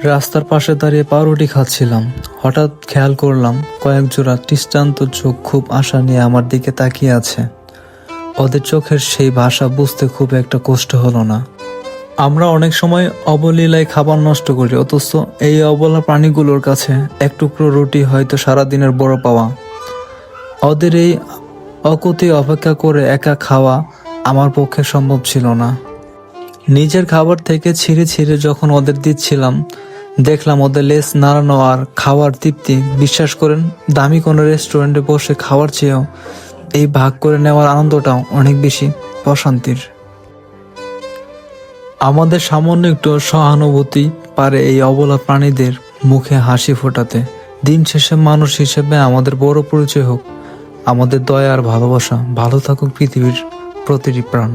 রাস্তার পাশে দাঁড়িয়ে পাউরুটি খাচ্ছিলাম। হঠাৎ খেয়াল করলাম কয়েক জোড়া দৃষ্টান্ত চোখ খুব আশা নিয়ে আমার দিকে তাকিয়ে আছে। ওদের চোখের সেই ভাষা বুঝতে খুব একটা কষ্ট হলো না। আমরা অনেক সময় অবলীলায় খাবার নষ্ট করি, অথচ এই অবলা প্রাণীগুলোর কাছে এক টুকরো রুটি হয়তো সারাদিনের বড় পাওয়া। ওদের এই অকুতি অপেক্ষা করে একা খাওয়া আমার পক্ষে সম্ভব ছিল না। নিজের খাবার থেকে ছিঁড়ে ছিঁড়ে যখন ওদের দিচ্ছিলাম, দেখলাম ওদের লেজ নাড়ানো আর খাওয়ার তৃপ্তি। বিশ্বাস করেন, দামি কোনো রেস্টুরেন্টে বসে খাওয়ার চেয়েও এই ভাগ করে নেওয়ার আনন্দটাও অনেক বেশি প্রশান্তির। আমাদের সামান্য একটু সহানুভূতি পারে এই অবলা প্রাণীদের মুখে হাসি ফোটাতে। দিন শেষে মানুষ হিসেবে আমাদের বড় পরিচয় হোক আমাদের দয়া আর ভালোবাসা। ভালো থাকুক পৃথিবীর প্রতিটি প্রাণ।